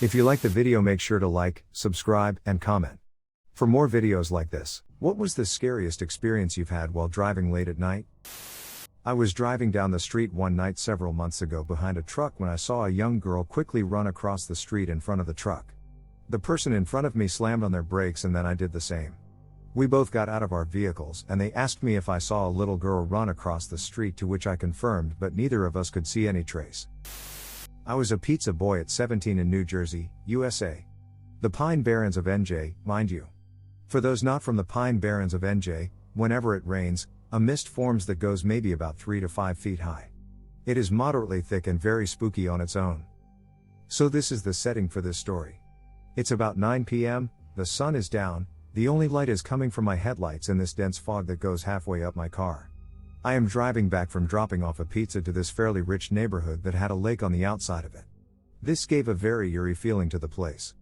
If you like the video, make sure to like, subscribe, and comment. For more videos like this. What was the scariest experience you've had while driving late at night? I was driving down the street one night several months ago behind a truck when I saw a young girl quickly run across the street in front of the truck. The person in front of me slammed on their brakes and then I did the same. We both got out of our vehicles and they asked me if I saw a little girl run across the street, to which I confirmed, but neither of us could see any trace. I was a pizza boy at 17 in New Jersey, USA. The Pine Barrens of NJ, mind you. For those not from the Pine Barrens of NJ, whenever it rains, a mist forms that goes maybe about 3 to 5 feet high. It is moderately thick and very spooky on its own. So this is the setting for this story. It's about 9 p.m, the sun is down, the only light is coming from my headlights in this dense fog that goes halfway up my car. I am driving back from dropping off a pizza to this fairly rich neighborhood that had a lake on the outside of it. This gave a very eerie feeling to the place.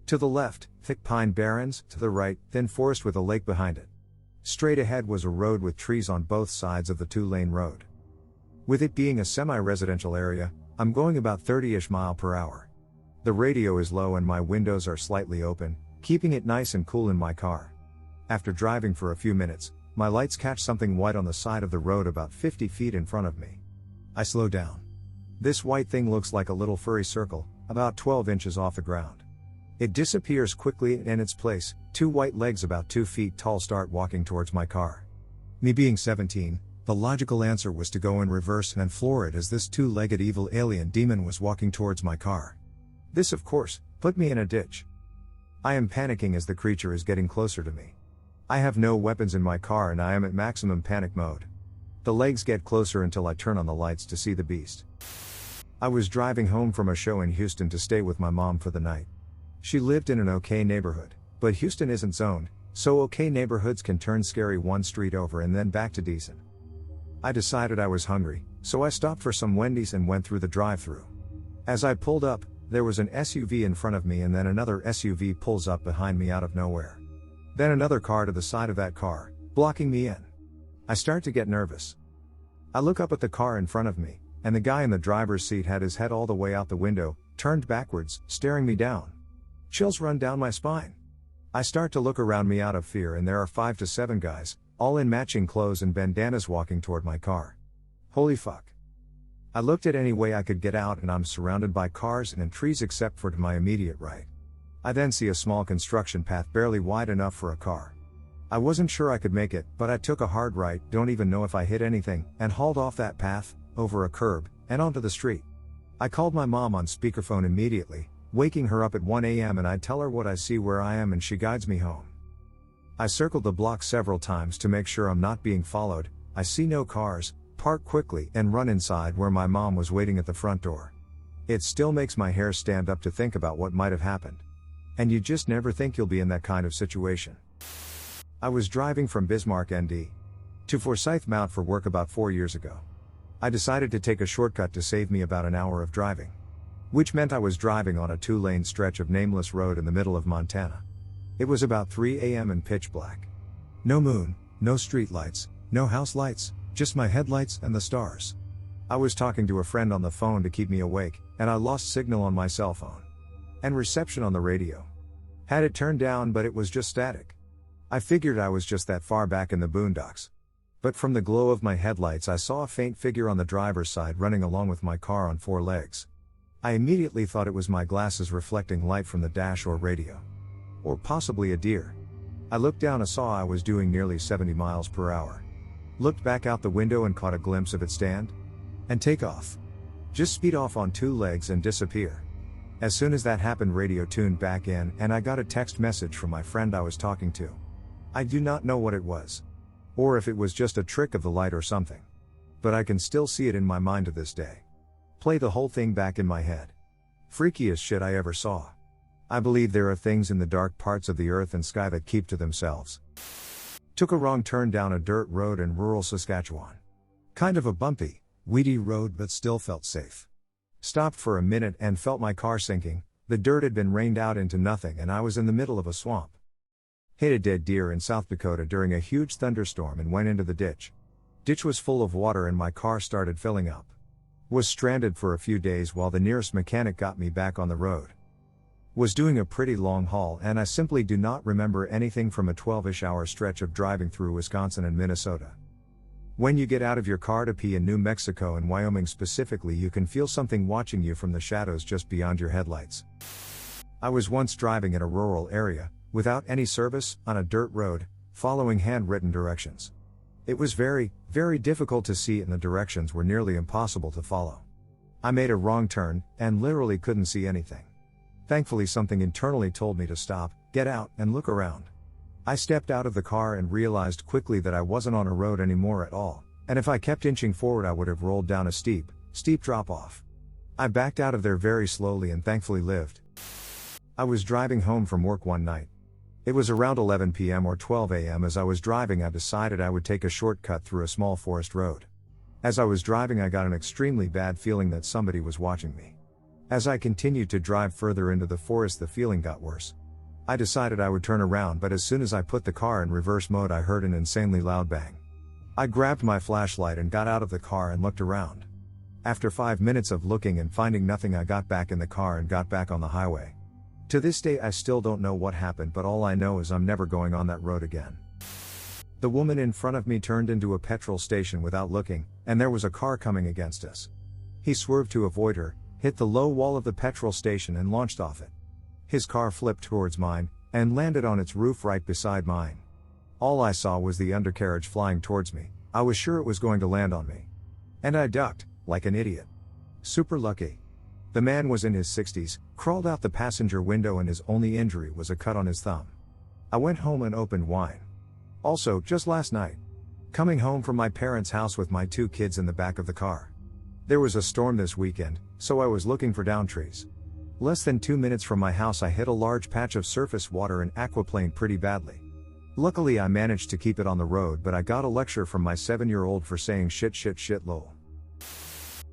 To the left, thick pine barrens, to the right, thin forest with a lake behind it. Straight ahead was a road with trees on both sides of the 2-lane road. With it being a semi-residential area, I'm going about 30-ish miles per hour. The radio is low and my windows are slightly open, keeping it nice and cool in my car. After driving for a few minutes, my lights catch something white on the side of the road about 50 feet in front of me. I slow down. This white thing looks like a little furry circle, about 12 inches off the ground. It disappears quickly and in its place, 2 white legs about 2 feet tall start walking towards my car. Me being 17, the logical answer was to go in reverse and floor it as this 2-legged evil alien demon was walking towards my car. This, of course, put me in a ditch. I am panicking as the creature is getting closer to me. I have no weapons in my car and I am at maximum panic mode. The legs get closer until I turn on the lights to see the beast. I was driving home from a show in Houston to stay with my mom for the night. She lived in an okay neighborhood, but Houston isn't zoned, so okay neighborhoods can turn scary one street over and then back to decent. I decided I was hungry, so I stopped for some Wendy's and went through the drive-thru. As I pulled up, there was an SUV in front of me and then another SUV pulls up behind me out of nowhere. Then another car to the side of that car, blocking me in. I start to get nervous. I look up at the car in front of me, and the guy in the driver's seat had his head all the way out the window, turned backwards, staring me down. Chills run down my spine. I start to look around me out of fear and there are 5 to 7 guys, all in matching clothes and bandanas walking toward my car. Holy fuck. I looked at any way I could get out and I'm surrounded by cars and trees except for to my immediate right. I then see a small construction path barely wide enough for a car. I wasn't sure I could make it, but I took a hard right, don't even know if I hit anything, and hauled off that path, over a curb, and onto the street. I called my mom on speakerphone immediately, waking her up at 1 a.m. and I tell her what I see where I am and she guides me home. I circled the block several times to make sure I'm not being followed. I see no cars, park quickly and run inside where my mom was waiting at the front door. It still makes my hair stand up to think about what might have happened. And you just never think you'll be in that kind of situation. I was driving from Bismarck, ND, to Forsyth Mount for work about 4 years ago. I decided to take a shortcut to save me about an hour of driving. Which meant I was driving on a 2-lane stretch of nameless road in the middle of Montana. It was about 3 a.m. and pitch black. No moon, no street lights, no house lights, just my headlights and the stars. I was talking to a friend on the phone to keep me awake, and I lost signal on my cell phone. And reception on the radio. Had it turned down, but it was just static. I figured I was just that far back in the boondocks. But from the glow of my headlights I saw a faint figure on the driver's side running along with my car on 4 legs. I immediately thought it was my glasses reflecting light from the dash or radio. Or possibly a deer. I looked down and saw I was doing nearly 70 miles per hour. Looked back out the window and caught a glimpse of it stand and take off. Just speed off on 2 legs and disappear. As soon as that happened, radio tuned back in and I got a text message from my friend I was talking to. I do not know what it was. Or if it was just a trick of the light or something. But I can still see it in my mind to this day. Play the whole thing back in my head. Freakiest shit I ever saw. I believe there are things in the dark parts of the earth and sky that keep to themselves. Took a wrong turn down a dirt road in rural Saskatchewan. Kind of a bumpy, weedy road but still felt safe. Stopped for a minute and felt my car sinking. The dirt had been rained out into nothing and I was in the middle of a swamp. Hit a dead deer in South Dakota during a huge thunderstorm and went into the ditch. Ditch was full of water and my car started filling up. Was stranded for a few days while the nearest mechanic got me back on the road. Was doing a pretty long haul and I simply do not remember anything from a 12-ish hour stretch of driving through Wisconsin and Minnesota. When you get out of your car to pee in New Mexico and Wyoming specifically, you can feel something watching you from the shadows just beyond your headlights. I was once driving in a rural area, without any service, on a dirt road, following handwritten directions. It was very, very difficult to see and the directions were nearly impossible to follow. I made a wrong turn, and literally couldn't see anything. Thankfully something internally told me to stop, get out, and look around. I stepped out of the car and realized quickly that I wasn't on a road anymore at all, and if I kept inching forward I would have rolled down a steep drop-off. I backed out of there very slowly and thankfully lived. I was driving home from work one night. It was around 11 p.m. or 12 a.m. As I was driving I decided I would take a shortcut through a small forest road. As I was driving I got an extremely bad feeling that somebody was watching me. As I continued to drive further into the forest the feeling got worse. I decided I would turn around, but as soon as I put the car in reverse mode I heard an insanely loud bang. I grabbed my flashlight and got out of the car and looked around. After 5 minutes of looking and finding nothing I got back in the car and got back on the highway. To this day I still don't know what happened, but all I know is I'm never going on that road again. The woman in front of me turned into a petrol station without looking, and there was a car coming against us. He swerved to avoid her, hit the low wall of the petrol station and launched off it. His car flipped towards mine, and landed on its roof right beside mine. All I saw was the undercarriage flying towards me. I was sure it was going to land on me. And I ducked, like an idiot. Super lucky. The man was in his 60s, crawled out the passenger window and his only injury was a cut on his thumb. I went home and opened wine. Also, just last night. Coming home from my parents' house with my 2 kids in the back of the car. There was a storm this weekend, so I was looking for down trees. Less than 2 minutes from my house I hit a large patch of surface water and aquaplaned pretty badly. Luckily I managed to keep it on the road, but I got a lecture from my 7-year-old for saying shit lol.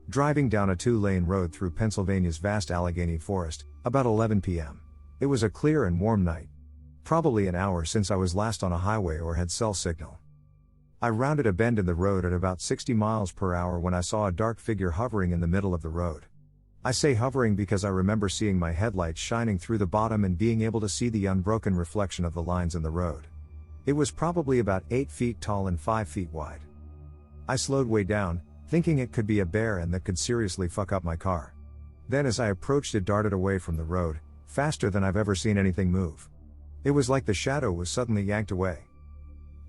Driving down a 2-lane road through Pennsylvania's vast Allegheny forest, about 11 p.m. It was a clear and warm night. Probably an hour since I was last on a highway or had cell signal. I rounded a bend in the road at about 60 miles per hour when I saw a dark figure hovering in the middle of the road. I say hovering because I remember seeing my headlights shining through the bottom and being able to see the unbroken reflection of the lines in the road. It was probably about 8 feet tall and 5 feet wide. I slowed way down, thinking it could be a bear and that could seriously fuck up my car. Then as I approached it darted away from the road, faster than I've ever seen anything move. It was like the shadow was suddenly yanked away.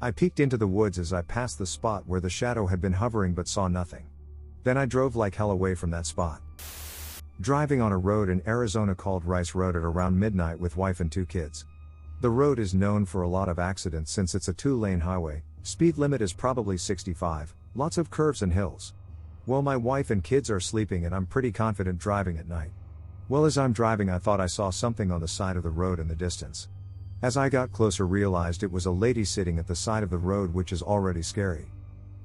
I peeked into the woods as I passed the spot where the shadow had been hovering but saw nothing. Then I drove like hell away from that spot. Driving on a road in Arizona called Rice Road at around midnight with wife and 2 kids. The road is known for a lot of accidents since it's a 2-lane highway, speed limit is probably 65, lots of curves and hills. Well, my wife and kids are sleeping and I'm pretty confident driving at night. Well, as I'm driving I thought I saw something on the side of the road in the distance. As I got closer realized it was a lady sitting at the side of the road, which is already scary.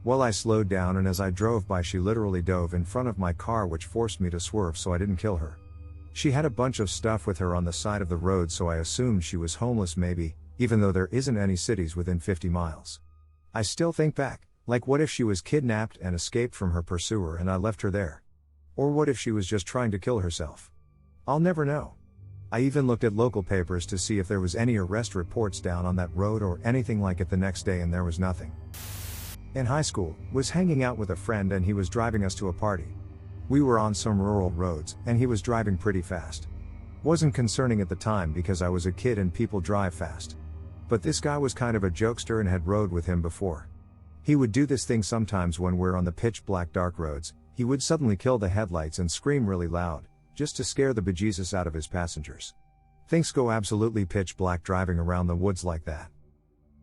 Well, I slowed down and as I drove by she literally dove in front of my car, which forced me to swerve so I didn't kill her. She had a bunch of stuff with her on the side of the road, so I assumed she was homeless maybe, even though there isn't any cities within 50 miles. I still think back, like what if she was kidnapped and escaped from her pursuer and I left her there? Or what if she was just trying to kill herself? I'll never know. I even looked at local papers to see if there was any arrest reports down on that road or anything like it the next day, and there was nothing. In high school, was hanging out with a friend and he was driving us to a party. We were on some rural roads and he was driving pretty fast. Wasn't concerning at the time because I was a kid and people drive fast. But this guy was kind of a jokester and had rode with him before. He would do this thing sometimes when we're on the pitch black dark roads. He would suddenly kill the headlights and scream really loud, just to scare the bejesus out of his passengers. Things go absolutely pitch black driving around the woods like that.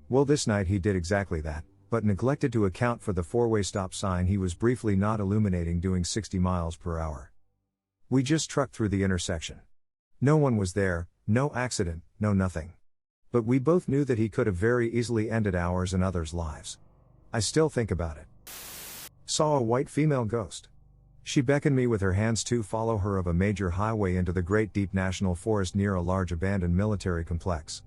Well, this night he did exactly that, but neglected to account for the 4-way stop sign he was briefly not illuminating, doing 60 miles per hour. We just trucked through the intersection. No one was there, no accident, no nothing. But we both knew that he could have very easily ended ours and others' lives. I still think about it. Saw a white female ghost. She beckoned me with her hands to follow her of a major highway into the Great Deep National Forest near a large abandoned military complex.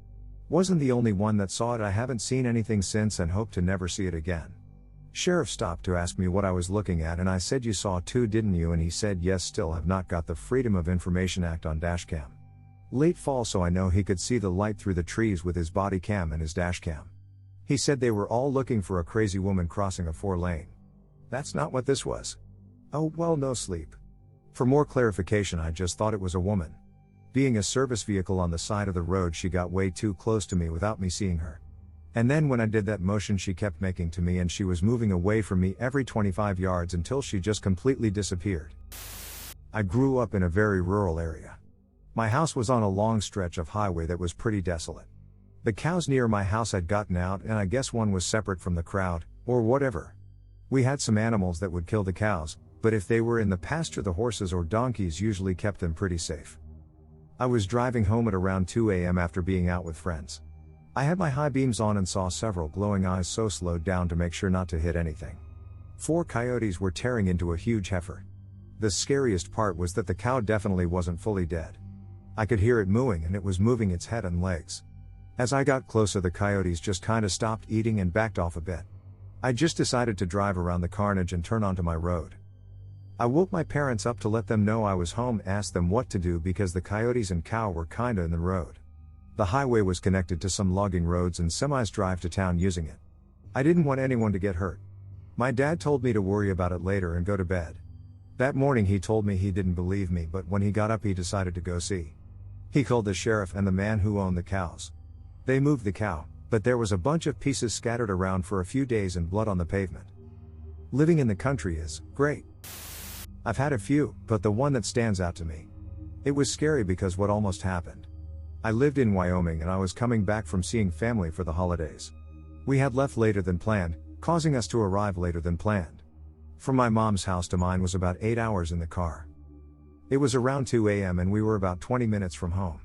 Wasn't the only one that saw it. I haven't seen anything since and hope to never see it again. Sheriff stopped to ask me what I was looking at and I said, "You saw too, didn't you?" And he said, "Yes, still have not got the Freedom of Information Act on dashcam." Late fall, so I know he could see the light through the trees with his body cam and his dash cam. He said they were all looking for a crazy woman crossing a 4-lane. That's not what this was. Oh well, no sleep. For more clarification, I just thought it was a woman. Being a service vehicle on the side of the road, she got way too close to me without me seeing her. And then when I did that motion she kept making to me, and she was moving away from me every 25 yards until she just completely disappeared. I grew up in a very rural area. My house was on a long stretch of highway that was pretty desolate. The cows near my house had gotten out, and I guess one was separate from the crowd, or whatever. We had some animals that would kill the cows, but if they were in the pasture, the horses or donkeys usually kept them pretty safe. I was driving home at around 2 a.m. after being out with friends. I had my high beams on and saw several glowing eyes, so slowed down to make sure not to hit anything. 4 coyotes were tearing into a huge heifer. The scariest part was that the cow definitely wasn't fully dead. I could hear it mooing, and it was moving its head and legs. As I got closer, the coyotes just kinda stopped eating and backed off a bit. I just decided to drive around the carnage and turn onto my road. I woke my parents up to let them know I was home, asked them what to do because the coyotes and cow were kinda in the road. The highway was connected to some logging roads and semis drive to town using it. I didn't want anyone to get hurt. My dad told me to worry about it later and go to bed. That morning he told me he didn't believe me, but when he got up he decided to go see. He called the sheriff and the man who owned the cows. They moved the cow, but there was a bunch of pieces scattered around for a few days and blood on the pavement. Living in the country is great. I've had a few, but the one that stands out to me. It was scary because what almost happened. I lived in Wyoming and I was coming back from seeing family for the holidays. We had left later than planned, causing us to arrive later than planned. From my mom's house to mine was about 8 hours in the car. It was around 2 a.m. and we were about 20 minutes from home.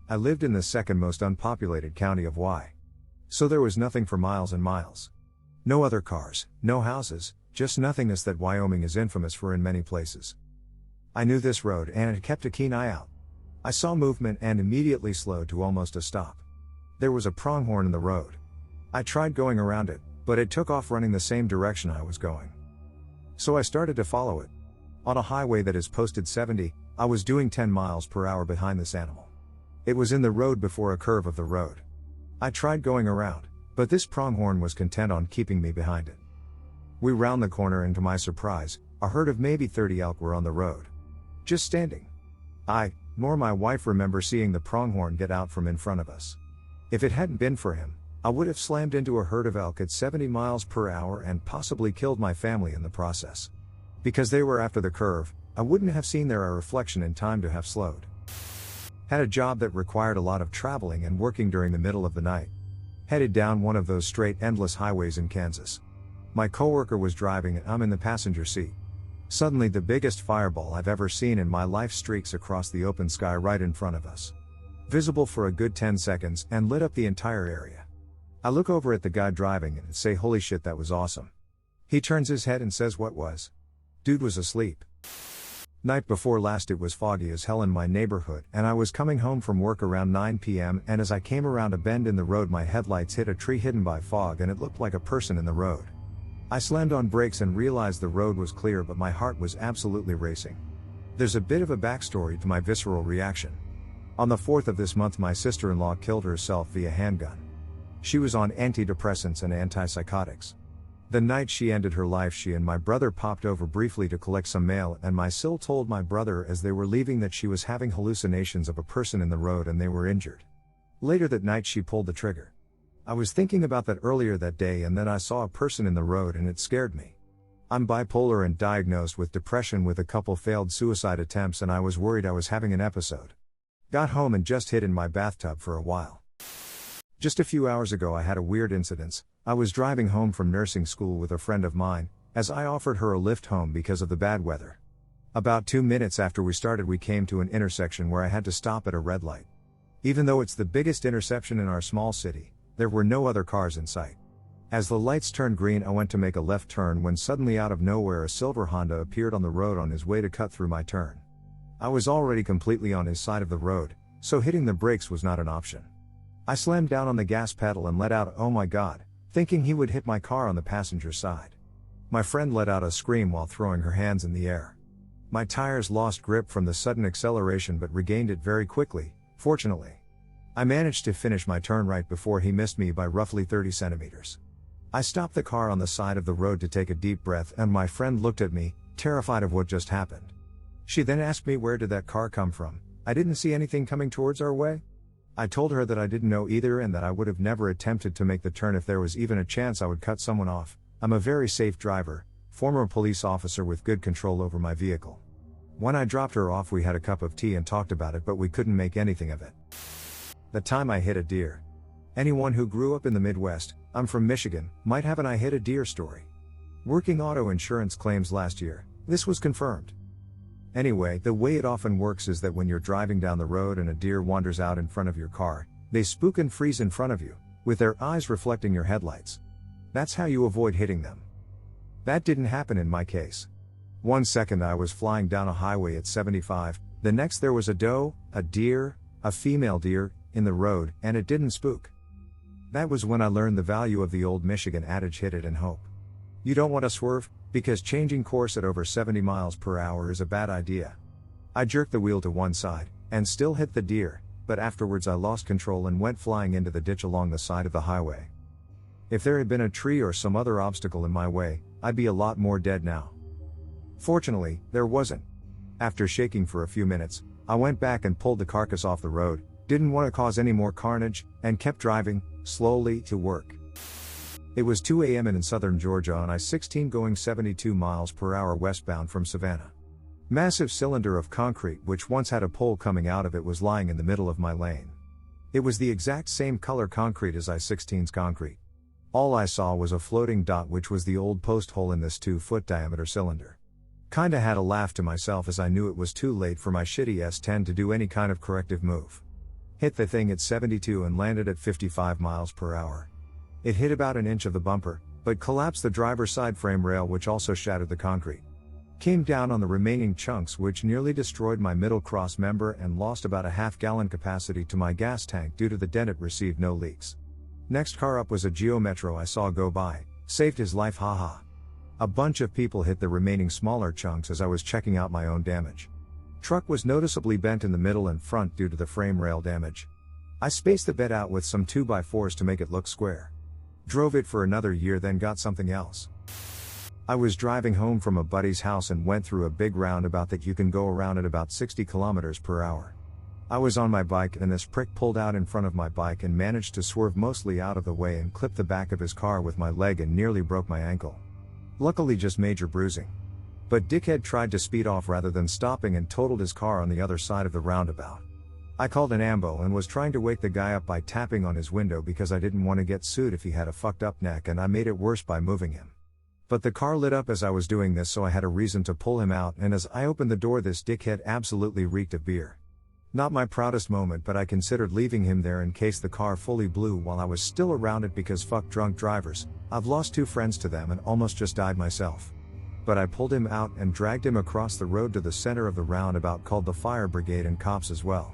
I lived in the second most unpopulated county of Y. So there was nothing for miles and miles. No other cars, no houses, just nothingness that Wyoming is infamous for in many places. I knew this road and had kept a keen eye out. I saw movement and immediately slowed to almost a stop. There was a pronghorn in the road. I tried going around it, but it took off running the same direction I was going. So I started to follow it. On a highway that is posted 70, I was doing 10 miles per hour behind this animal. It was in the road before a curve of the road. I tried going around, but this pronghorn was content on keeping me behind it. We round the corner and to my surprise, a herd of maybe 30 elk were on the road. Just standing. I, nor my wife remember seeing the pronghorn get out from in front of us. If it hadn't been for him, I would have slammed into a herd of elk at 70 miles per hour and possibly killed my family in the process. Because they were after the curve, I wouldn't have seen their reflection in time to have slowed. Had a job that required a lot of traveling and working during the middle of the night. Headed down one of those straight endless highways in Kansas. My coworker was driving and I'm in the passenger seat. Suddenly the biggest fireball I've ever seen in my life streaks across the open sky right in front of us. Visible for a good 10 seconds and lit up the entire area. I look over at the guy driving and say, "Holy shit, that was awesome." He turns his head and says, "What was?" Dude was asleep. Night before last it was foggy as hell in my neighborhood and I was coming home from work around 9 p.m. and as I came around a bend in the road my headlights hit a tree hidden by fog and it looked like a person in the road. I slammed on brakes and realized the road was clear, but my heart was absolutely racing. There's a bit of a backstory to my visceral reaction. On the 4th of this month my sister-in-law killed herself via handgun. She was on antidepressants and antipsychotics. The night she ended her life she and my brother popped over briefly to collect some mail and my sil told my brother as they were leaving that she was having hallucinations of a person in the road and they were injured. Later that night she pulled the trigger. I was thinking about that earlier that day and then I saw a person in the road and it scared me. I'm bipolar and diagnosed with depression with a couple failed suicide attempts and I was worried I was having an episode. Got home and just hid in my bathtub for a while. Just a few hours ago I had a weird incident. I was driving home from nursing school with a friend of mine, as I offered her a lift home because of the bad weather. About 2 minutes after we started we came to an intersection where I had to stop at a red light. Even though it's the biggest intersection in our small city, there were no other cars in sight. As the lights turned green I went to make a left turn when suddenly out of nowhere a silver Honda appeared on the road on his way to cut through my turn. I was already completely on his side of the road, so hitting the brakes was not an option. I slammed down on the gas pedal and let out "oh my god," thinking he would hit my car on the passenger side. My friend let out a scream while throwing her hands in the air. My tires lost grip from the sudden acceleration but regained it very quickly, Fortunately, I managed to finish my turn right before he missed me by roughly 30 centimeters. I stopped the car on the side of the road to take a deep breath, and my friend looked at me, terrified of what just happened. She then asked me where did that car come from. I didn't see anything coming towards our way. I told her that I didn't know either and that I would have never attempted to make the turn if there was even a chance I would cut someone off. I'm a very safe driver, former police officer with good control over my vehicle. When I dropped her off, we had a cup of tea and talked about it, but we couldn't make anything of it. The time I hit a deer. Anyone who grew up in the Midwest, I'm from Michigan, might have an I hit a deer story. Working auto insurance claims last year, this was confirmed. Anyway, the way it often works is that when you're driving down the road and a deer wanders out in front of your car, they spook and freeze in front of you, with their eyes reflecting your headlights. That's how you avoid hitting them. That didn't happen in my case. 1 second I was flying down a highway at 75, the next there was a doe, a deer, a female deer, in the road, and it didn't spook. That was when I learned the value of the old Michigan adage, hit it and hope. You don't want to swerve, because changing course at over 70 miles per hour is a bad idea. I jerked the wheel to one side, and still hit the deer, but afterwards I lost control and went flying into the ditch along the side of the highway. If there had been a tree or some other obstacle in my way, I'd be a lot more dead now. Fortunately, there wasn't. After shaking for a few minutes, I went back and pulled the carcass off the road, didn't want to cause any more carnage, and kept driving, slowly, to work. It was 2 a.m. in southern Georgia on I-16 going 72 miles per hour westbound from Savannah. Massive cylinder of concrete which once had a pole coming out of it was lying in the middle of my lane. It was the exact same color concrete as I-16's concrete. All I saw was a floating dot which was the old post hole in this 2-foot diameter cylinder. Kinda had a laugh to myself as I knew it was too late for my shitty S10 to do any kind of corrective move. Hit the thing at 72 and landed at 55 miles per hour. It hit about an inch of the bumper, but collapsed the driver's side frame rail which also shattered the concrete. Came down on the remaining chunks which nearly destroyed my middle cross member and lost about a half-gallon capacity to my gas tank due to the dent. It received no leaks. Next car up was a Geo Metro I saw go by, saved his life, haha. A bunch of people hit the remaining smaller chunks as I was checking out my own damage. Truck was noticeably bent in the middle and front due to the frame rail damage. I spaced the bed out with some 2x4s to make it look square. Drove it for another year, then got something else. I was driving home from a buddy's house and went through a big roundabout that you can go around at about 60 kilometers per hour. I was on my bike and this prick pulled out in front of my bike and managed to swerve mostly out of the way and clip the back of his car with my leg and nearly broke my ankle. Luckily just major bruising. But dickhead tried to speed off rather than stopping and totaled his car on the other side of the roundabout. I called an ambo and was trying to wake the guy up by tapping on his window because I didn't want to get sued if he had a fucked up neck, and I made it worse by moving him. But the car lit up as I was doing this, so I had a reason to pull him out, and as I opened the door this dickhead absolutely reeked of beer. Not my proudest moment, but I considered leaving him there in case the car fully blew while I was still around it because fuck drunk drivers. I've lost 2 friends to them and almost just died myself. But I pulled him out and dragged him across the road to the center of the roundabout, called the fire brigade and cops as well.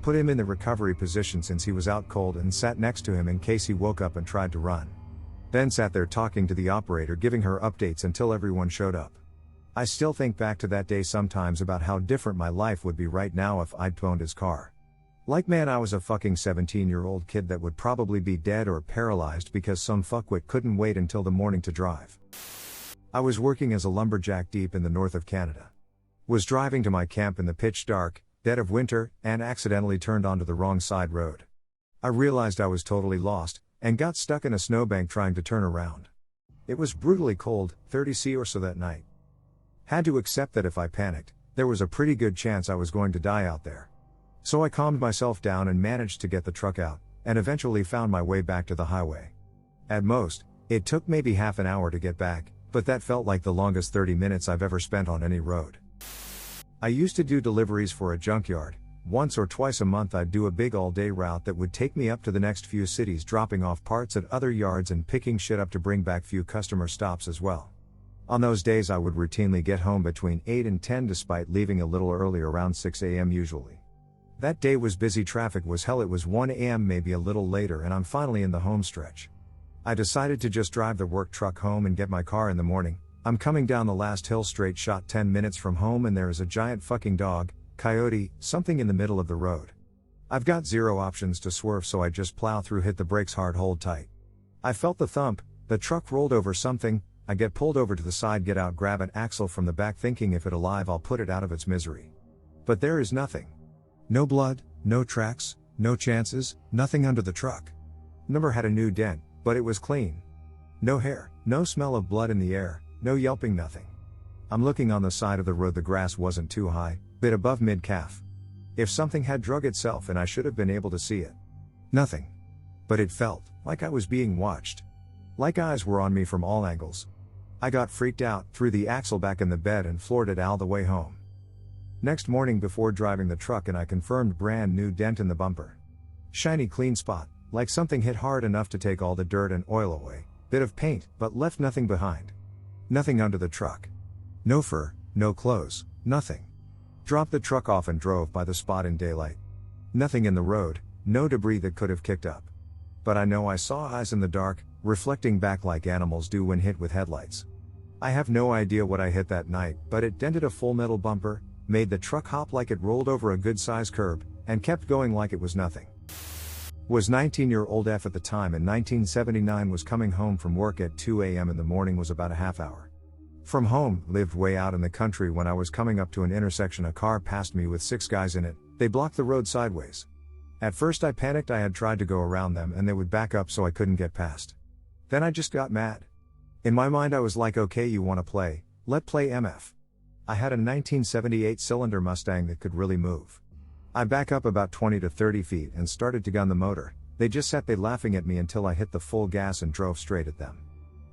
Put him in the recovery position since he was out cold and sat next to him in case he woke up and tried to run. Then sat there talking to the operator, giving her updates until everyone showed up. I still think back to that day sometimes about how different my life would be right now if I'd owned his car. Like, man, I was a fucking 17-year-old kid that would probably be dead or paralyzed because some fuckwit couldn't wait until the morning to drive. I was working as a lumberjack deep in the north of Canada. Was driving to my camp in the pitch dark, dead of winter, and accidentally turned onto the wrong side road. I realized I was totally lost, and got stuck in a snowbank trying to turn around. It was brutally cold, 30 degrees or so that night. Had to accept that if I panicked, there was a pretty good chance I was going to die out there. So I calmed myself down and managed to get the truck out, and eventually found my way back to the highway. At most, it took maybe half an hour to get back, but that felt like the longest 30 minutes I've ever spent on any road. I used to do deliveries for a junkyard. Once or twice a month I'd do a big all-day route that would take me up to the next few cities, dropping off parts at other yards and picking shit up to bring back few customer stops as well. On those days I would routinely get home between 8 and 10 despite leaving a little early, around 6 a.m. usually. That day was busy, traffic was hell, it was 1 a.m. maybe a little later, and I'm finally in the home stretch. I decided to just drive the work truck home and get my car in the morning. I'm coming down the last hill straight shot 10 minutes from home and there is a giant fucking dog, coyote, something in the middle of the road. I've got zero options to swerve, so I just plow through, hit the brakes hard, hold tight. I felt the thump, the truck rolled over something, I get pulled over to the side, get out, grab an axle from the back, thinking if it alive I'll put it out of its misery. But there is nothing. No blood, no tracks, no chances, nothing under the truck. Number had a new dent, but it was clean. No hair, no smell of blood in the air, no yelping, nothing. I'm looking on the side of the road, the grass wasn't too high, bit above mid-calf. If something had drug itself and I should have been able to see it. Nothing. But it felt like I was being watched. Like eyes were on me from all angles. I got freaked out, threw the axle back in the bed and floored it all the way home. Next morning before driving the truck, and I confirmed brand new dent in the bumper. Shiny clean spot, like something hit hard enough to take all the dirt and oil away, bit of paint, but left nothing behind. Nothing under the truck. No fur, no clothes, nothing. Dropped the truck off and drove by the spot in daylight. Nothing in the road, no debris that could have kicked up. But I know I saw eyes in the dark, reflecting back like animals do when hit with headlights. I have no idea what I hit that night, but it dented a full metal bumper, made the truck hop like it rolled over a good-sized curb, and kept going like it was nothing. Was 19-year-old F at the time in 1979, was coming home from work at 2 a.m. in the morning, was about a half hour from home, lived way out in the country. When I was coming up to an intersection, a car passed me with 6 guys in it. They blocked the road sideways. At first I panicked. I had tried to go around them and they would back up so I couldn't get past. Then I just got mad. In my mind I was like, okay, you wanna play, let play MF. I had a 1978 cylinder Mustang that could really move. I back up about 20 to 30 feet and started to gun the motor. They just sat there laughing at me until I hit the full gas and drove straight at them.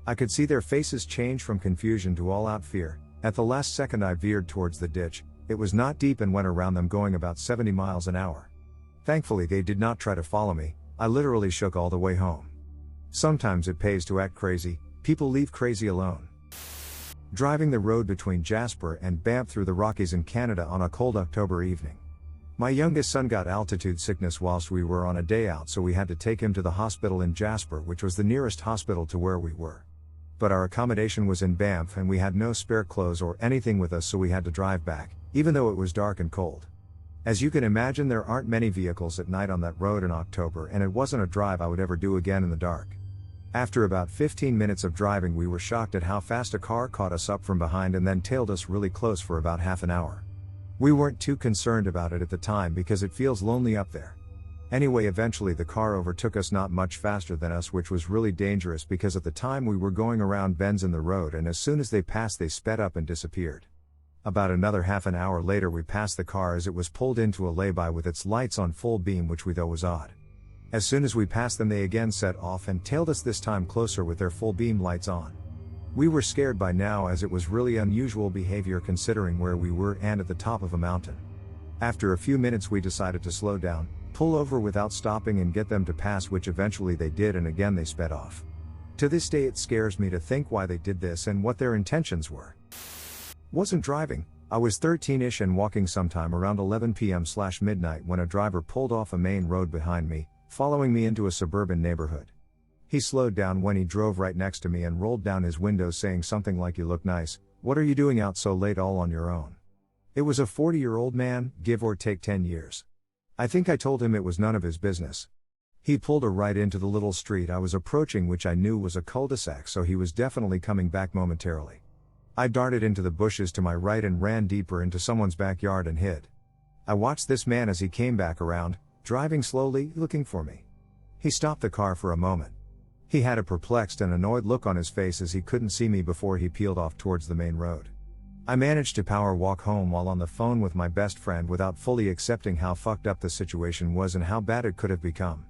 I could see their faces change from confusion to all-out fear. At the last second I veered towards the ditch. It was not deep and went around them going about 70 miles an hour. Thankfully they did not try to follow me. I literally shook all the way home. Sometimes it pays to act crazy. People leave crazy alone. Driving the road between Jasper and Banff through the Rockies in Canada on a cold October evening. My youngest son got altitude sickness whilst we were on a day out, so we had to take him to the hospital in Jasper, which was the nearest hospital to where we were. But our accommodation was in Banff and we had no spare clothes or anything with us, so we had to drive back, even though it was dark and cold. As you can imagine, there aren't many vehicles at night on that road in October, and it wasn't a drive I would ever do again in the dark. After about 15 minutes of driving, we were shocked at how fast a car caught us up from behind and then tailed us really close for about half an hour. We weren't too concerned about it at the time because it feels lonely up there. Anyway, eventually the car overtook us not much faster than us, which was really dangerous because at the time we were going around bends in the road, and as soon as they passed they sped up and disappeared. About another half an hour later we passed the car as it was pulled into a lay-by with its lights on full beam, which we thought was odd. As soon as we passed them they again set off and tailed us, this time closer with their full beam lights on. We were scared by now as it was really unusual behavior considering where we were and at the top of a mountain. After a few minutes we decided to slow down, pull over without stopping and get them to pass, which eventually they did, and again they sped off. To this day it scares me to think why they did this and what their intentions were. Wasn't driving, I was 13-ish and walking sometime around 11 p.m/midnight when a driver pulled off a main road behind me, following me into a suburban neighborhood. He slowed down when he drove right next to me and rolled down his window saying something like, "You look nice, what are you doing out so late all on your own?" It was a 40-year-old man, give or take 10 years. I think I told him it was none of his business. He pulled a right into the little street I was approaching, which I knew was a cul-de-sac, so he was definitely coming back momentarily. I darted into the bushes to my right and ran deeper into someone's backyard and hid. I watched this man as he came back around, driving slowly, looking for me. He stopped the car for a moment. He had a perplexed and annoyed look on his face as he couldn't see me before he peeled off towards the main road. I managed to power walk home while on the phone with my best friend without fully accepting how fucked up the situation was and how bad it could have become.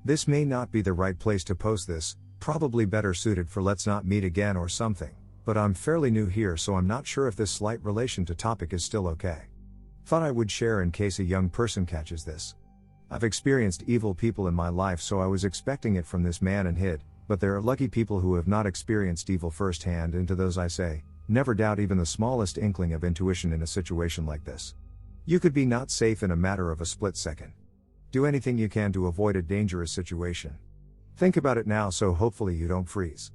This may not be the right place to post this, probably better suited for let's not meet again or something, but I'm fairly new here so I'm not sure if this slight relation to topic is still okay. Thought I would share in case a young person catches this. I've experienced evil people in my life, so I was expecting it from this man and hid, but there are lucky people who have not experienced evil firsthand, and to those I say, never doubt even the smallest inkling of intuition in a situation like this. You could be not safe in a matter of a split second. Do anything you can to avoid a dangerous situation. Think about it now, so hopefully you don't freeze.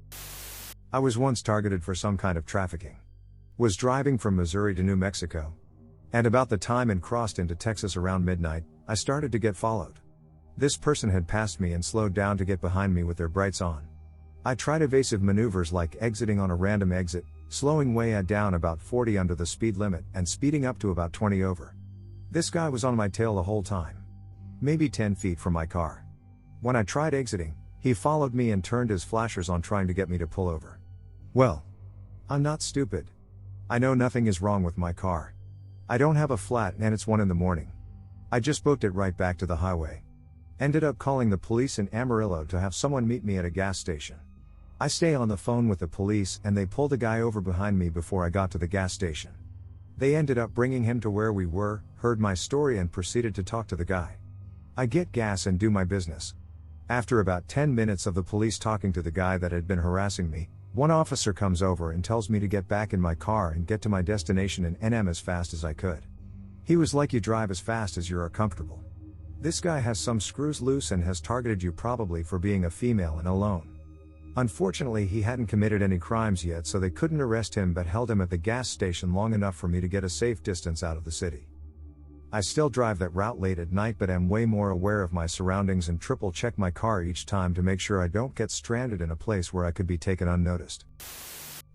I was once targeted for some kind of trafficking. Was driving from Missouri to New Mexico. And about the time and crossed into Texas around midnight, I started to get followed. This person had passed me and slowed down to get behind me with their brights on. I tried evasive maneuvers like exiting on a random exit, slowing way down about 40 under the speed limit and speeding up to about 20 over. This guy was on my tail the whole time. Maybe 10 feet from my car. When I tried exiting, he followed me and turned his flashers on trying to get me to pull over. Well, I'm not stupid. I know nothing is wrong with my car. I don't have a flat and it's 1 in the morning. I just booked it right back to the highway. Ended up calling the police in Amarillo to have someone meet me at a gas station. I stay on the phone with the police and they pulled the guy over behind me before I got to the gas station. They ended up bringing him to where we were, heard my story and proceeded to talk to the guy. I get gas and do my business. After about 10 minutes of the police talking to the guy that had been harassing me, one officer comes over and tells me to get back in my car and get to my destination in NM as fast as I could. He was like, you drive as fast as you're comfortable. This guy has some screws loose and has targeted you probably for being a female and alone. Unfortunately, he hadn't committed any crimes yet, so they couldn't arrest him but held him at the gas station long enough for me to get a safe distance out of the city. I still drive that route late at night but am way more aware of my surroundings and triple check my car each time to make sure I don't get stranded in a place where I could be taken unnoticed.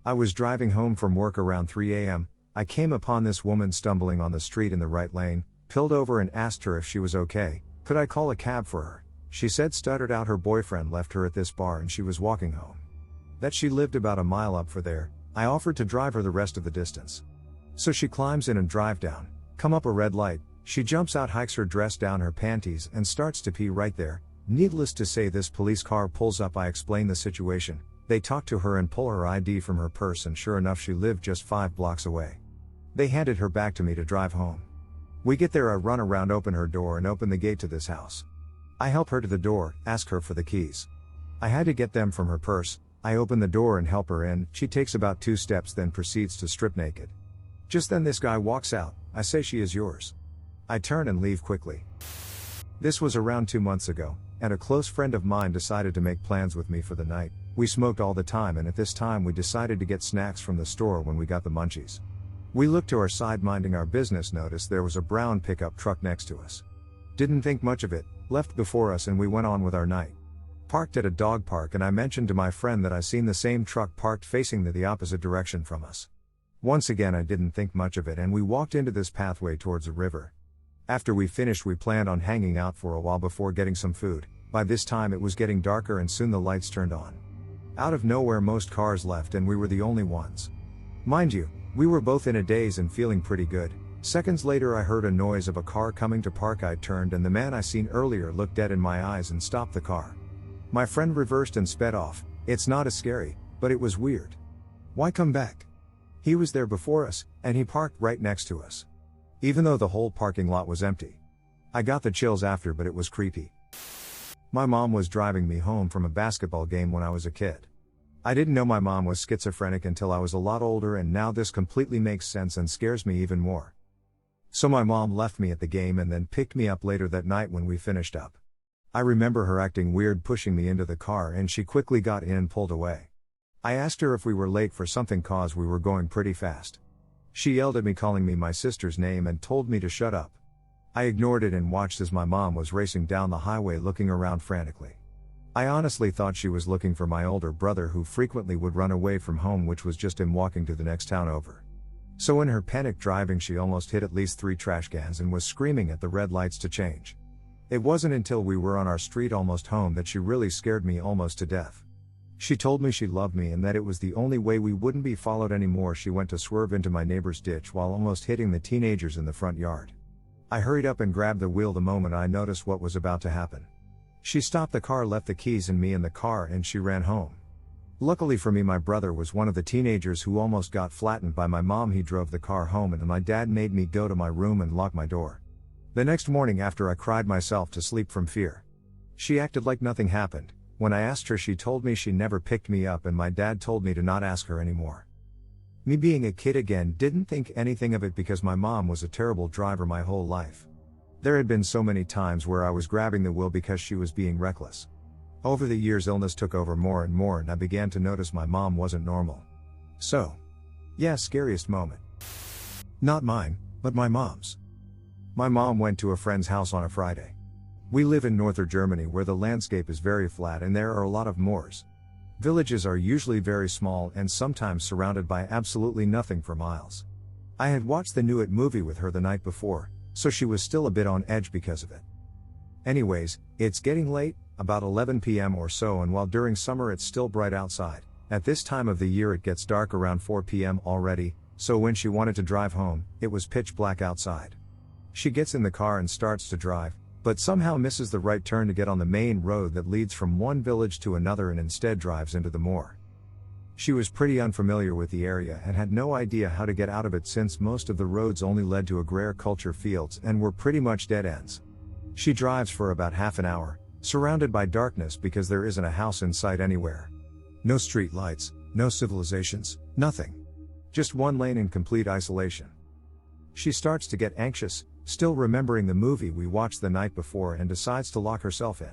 I was driving home from work around 3 a.m. I came upon this woman stumbling on the street in the right lane, pulled over and asked her if she was okay, could I call a cab for her? She said stuttered out her boyfriend left her at this bar and she was walking home. That she lived about a mile up for there. I offered to drive her the rest of the distance. So she climbs in and drive down, come up a red light, she jumps out, hikes her dress down her panties and starts to pee right there. Needless to say, this police car pulls up. I explain the situation, they talk to her and pull her ID from her purse and sure enough she lived just 5 blocks away. They handed her back to me to drive home. We get there, I run around, open her door and open the gate to this house. I help her to the door, ask her for the keys. I had to get them from her purse. I open the door and help her in. She takes about 2 steps then proceeds to strip naked. Just then this guy walks out. I say, she is yours. I turn and leave quickly. This was around 2 months ago, and a close friend of mine decided to make plans with me for the night. We smoked all the time and at this time we decided to get snacks from the store. When we got the munchies, we looked to our side minding our business, noticed there was a brown pickup truck next to us. Didn't think much of it, left before us and we went on with our night. Parked at a dog park and I mentioned to my friend that I seen the same truck parked facing the opposite direction from us. Once again I didn't think much of it and we walked into this pathway towards a river. After we finished we planned on hanging out for a while before getting some food. By this time it was getting darker and soon the lights turned on. Out of nowhere most cars left and we were the only ones. Mind you, we were both in a daze and feeling pretty good. Seconds later I heard a noise of a car coming to park. I turned and the man I seen earlier looked dead in my eyes and stopped the car. My friend reversed and sped off. It's not as scary, but it was weird. Why come back? He was there before us, and he parked right next to us. Even though the whole parking lot was empty. I got the chills after, but it was creepy. My mom was driving me home from a basketball game when I was a kid. I didn't know my mom was schizophrenic until I was a lot older, and now this completely makes sense and scares me even more. So my mom left me at the game and then picked me up later that night when we finished up. I remember her acting weird, pushing me into the car, and she quickly got in and pulled away. I asked her if we were late for something cause we were going pretty fast. She yelled at me calling me my sister's name and told me to shut up. I ignored it and watched as my mom was racing down the highway looking around frantically. I honestly thought she was looking for my older brother who frequently would run away from home, which was just him walking to the next town over. So in her panic driving she almost hit at least 3 trash cans and was screaming at the red lights to change. It wasn't until we were on our street almost home that she really scared me almost to death. She told me she loved me and that it was the only way we wouldn't be followed anymore. She went to swerve into my neighbor's ditch while almost hitting the teenagers in the front yard. I hurried up and grabbed the wheel the moment I noticed what was about to happen. She stopped the car, left the keys and me in the car, and she ran home. Luckily for me, my brother was one of the teenagers who almost got flattened by my mom. He drove the car home and my dad made me go to my room and lock my door. The next morning after I cried myself to sleep from fear. She acted like nothing happened. When I asked her, she told me she never picked me up and my dad told me to not ask her anymore. Me being a kid again didn't think anything of it because my mom was a terrible driver my whole life. There had been so many times where I was grabbing the wheel because she was being reckless. Over the years illness took over more and more and I began to notice my mom wasn't normal. So, yeah, scariest moment. Not mine, but my mom's. My mom went to a friend's house on a Friday. We live in northern Germany where the landscape is very flat and there are a lot of moors. Villages are usually very small and sometimes surrounded by absolutely nothing for miles. I had watched the new It movie with her the night before, so she was still a bit on edge because of it. Anyways, it's getting late, about 11 p.m. or so, and while during summer it's still bright outside, at this time of the year it gets dark around 4 p.m. already, so when she wanted to drive home, it was pitch black outside. She gets in the car and starts to drive, but somehow misses the right turn to get on the main road that leads from one village to another and instead drives into the moor. She was pretty unfamiliar with the area and had no idea how to get out of it since most of the roads only led to agriculture fields and were pretty much dead ends. She drives for about half an hour, surrounded by darkness because there isn't a house in sight anywhere. No street lights, no civilizations, nothing. Just one lane in complete isolation. She starts to get anxious, still remembering the movie we watched the night before, and decides to lock herself in.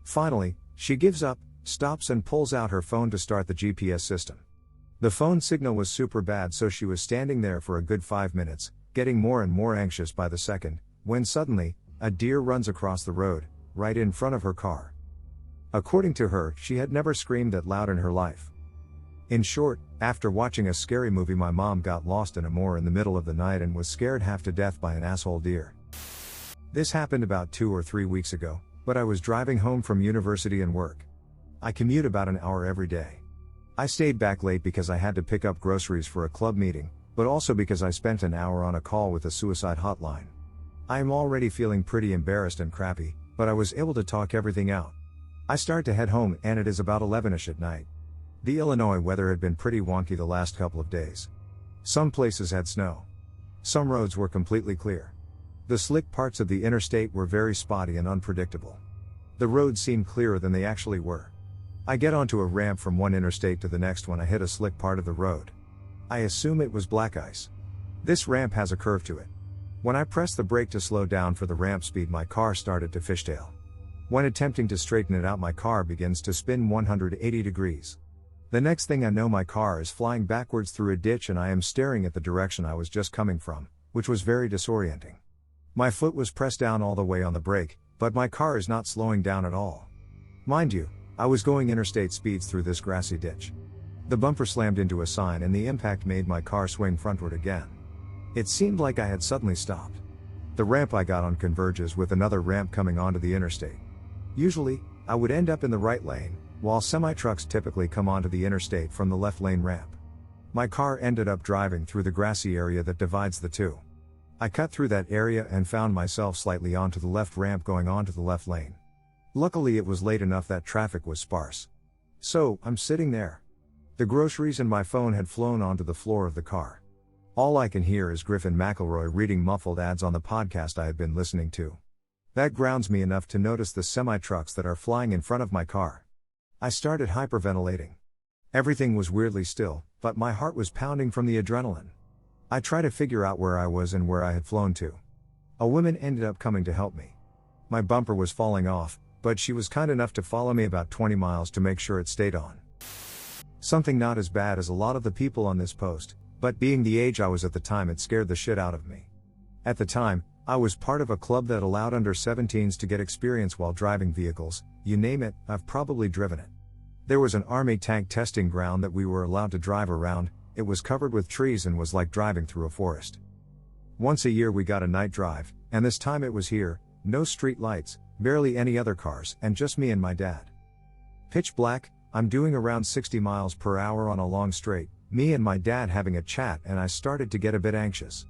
Finally, she gives up, stops and pulls out her phone to start the GPS system. The phone signal was super bad, so she was standing there for a good 5 minutes, getting more and more anxious by the second, when suddenly, a deer runs across the road, right in front of her car. According to her, she had never screamed that loud in her life. In short, after watching a scary movie, my mom got lost in a moor in the middle of the night and was scared half to death by an asshole deer. This happened about 2 or 3 weeks ago, but I was driving home from university and work. I commute about an hour every day. I stayed back late because I had to pick up groceries for a club meeting, but also because I spent an hour on a call with a suicide hotline. I am already feeling pretty embarrassed and crappy, but I was able to talk everything out. I start to head home and it is about 11ish at night. The Illinois weather had been pretty wonky the last couple of days. Some places had snow. Some roads were completely clear. The slick parts of the interstate were very spotty and unpredictable. The roads seemed clearer than they actually were. I get onto a ramp from one interstate to the next when I hit a slick part of the road. I assume it was black ice. This ramp has a curve to it. When I pressed the brake to slow down for the ramp speed, my car started to fishtail. When attempting to straighten it out, my car begins to spin 180 degrees. The next thing I know, my car is flying backwards through a ditch and I am staring at the direction I was just coming from, which was very disorienting. My foot was pressed down all the way on the brake, but my car is not slowing down at all. Mind you, I was going interstate speeds through this grassy ditch. The bumper slammed into a sign and the impact made my car swing frontward again. It seemed like I had suddenly stopped. The ramp I got on converges with another ramp coming onto the interstate. Usually, I would end up in the right lane, while semi-trucks typically come onto the interstate from the left lane ramp. My car ended up driving through the grassy area that divides the two. I cut through that area and found myself slightly onto the left ramp going onto the left lane. Luckily it was late enough that traffic was sparse. So, I'm sitting there. The groceries and my phone had flown onto the floor of the car. All I can hear is Griffin McElroy reading muffled ads on the podcast I had been listening to. That grounds me enough to notice the semi-trucks that are flying in front of my car. I started hyperventilating. Everything was weirdly still, but my heart was pounding from the adrenaline. I tried to figure out where I was and where I had flown to. A woman ended up coming to help me. My bumper was falling off, but she was kind enough to follow me about 20 miles to make sure it stayed on. Something not as bad as a lot of the people on this post, but being the age I was at the time, it scared the shit out of me. At the time, I was part of a club that allowed under 17s to get experience while driving vehicles. You name it, I've probably driven it. There was an army tank testing ground that we were allowed to drive around. It was covered with trees and was like driving through a forest. Once a year we got a night drive, and this time it was here, no street lights, barely any other cars, and just me and my dad. Pitch black, I'm doing around 60 miles per hour on a long straight, me and my dad having a chat, and I started to get a bit anxious.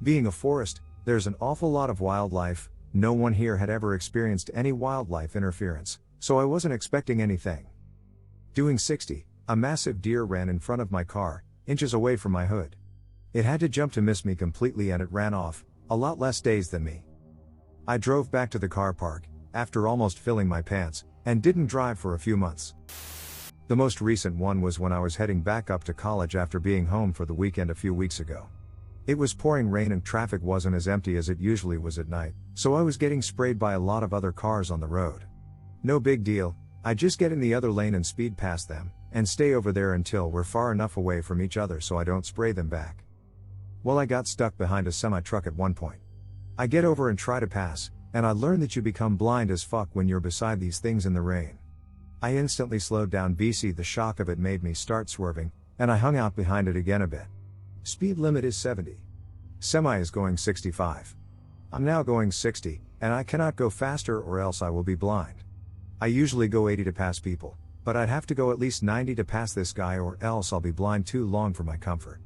Being a forest, there's an awful lot of wildlife. No one here had ever experienced any wildlife interference, so I wasn't expecting anything. Doing 60, a massive deer ran in front of my car, inches away from my hood. It had to jump to miss me completely and it ran off, a lot less dazed than me. I drove back to the car park, after almost filling my pants, and didn't drive for a few months. The most recent one was when I was heading back up to college after being home for the weekend a few weeks ago. It was pouring rain and traffic wasn't as empty as it usually was at night, so I was getting sprayed by a lot of other cars on the road. No big deal, I just get in the other lane and speed past them, and stay over there until we're far enough away from each other so I don't spray them back. Well, I got stuck behind a semi-truck at one point. I get over and try to pass, and I learn that you become blind as fuck when you're beside these things in the rain. I instantly slowed down BC. The shock of it made me start swerving, and I hung out behind it again a bit. Speed limit is 70. Semi is going 65. I'm now going 60, and I cannot go faster or else I will be blind. I usually go 80 to pass people, but I'd have to go at least 90 to pass this guy or else I'll be blind too long for my comfort.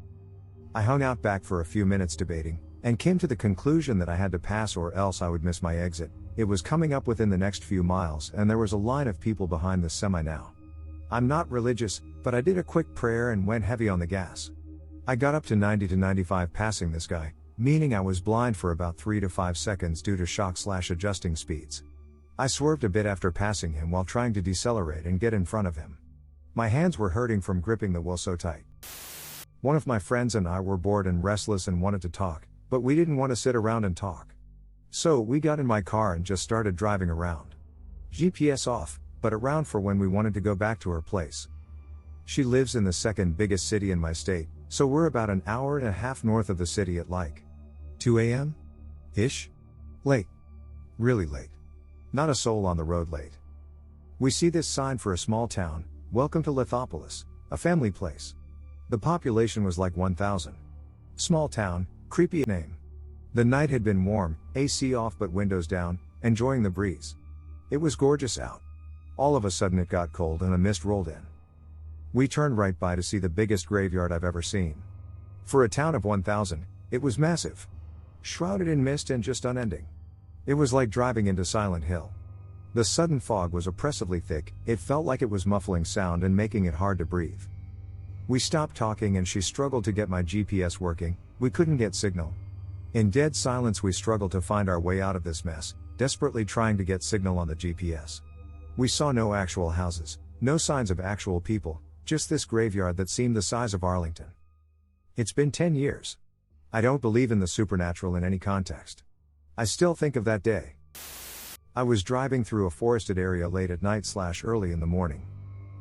I hung out back for a few minutes debating, and came to the conclusion that I had to pass or else I would miss my exit. It was coming up within the next few miles and there was a line of people behind the semi now. I'm not religious, but I did a quick prayer and went heavy on the gas. I got up to 90 to 95 passing this guy, meaning I was blind for about 3 to 5 seconds due to shock/adjusting speeds. I swerved a bit after passing him while trying to decelerate and get in front of him. My hands were hurting from gripping the wheel so tight. One of my friends and I were bored and restless and wanted to talk, but we didn't want to sit around and talk. So we got in my car and just started driving around. GPS off, but around for when we wanted to go back to her place. She lives in the second biggest city in my state, so we're about an hour and a half north of the city at like 2 a.m. ish? Late. Really late. Not a soul on the road late. We see this sign for a small town, "Welcome to Lithopolis," a family place. The population was like 1,000. Small town, creepy name. The night had been warm, AC off but windows down, enjoying the breeze. It was gorgeous out. All of a sudden it got cold and a mist rolled in. We turned right by to see the biggest graveyard I've ever seen. For a town of 1,000, it was massive. Shrouded in mist and just unending. It was like driving into Silent Hill. The sudden fog was oppressively thick, it felt like it was muffling sound and making it hard to breathe. We stopped talking and she struggled to get my GPS working, we couldn't get signal. In dead silence we struggled to find our way out of this mess, desperately trying to get signal on the GPS. We saw no actual houses, no signs of actual people, just this graveyard that seemed the size of Arlington. It's been 10 years. I don't believe in the supernatural in any context. I still think of that day. I was driving through a forested area late at night/early in the morning.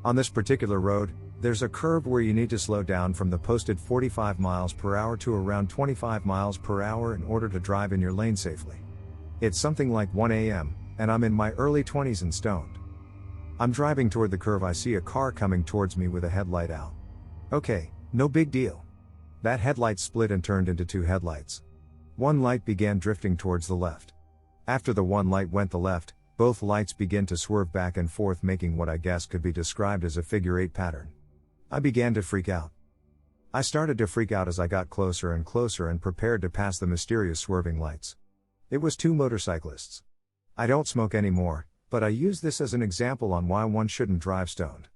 On this particular road, there's a curve where you need to slow down from the posted 45 miles per hour to around 25 miles per hour in order to drive in your lane safely. It's something like 1 a.m., and I'm in my early 20s and stoned. I'm driving toward the curve. I see a car coming towards me with a headlight out. Okay, no big deal. That headlight split and turned into 2 headlights. One light began drifting towards the left. After the one light went the left, both lights began to swerve back and forth, making what I guess could be described as a figure-8 pattern. I began to freak out. I started to freak out as I got closer and closer and prepared to pass the mysterious swerving lights. It was 2 motorcyclists. I don't smoke anymore, but I use this as an example on why one shouldn't drive stoned.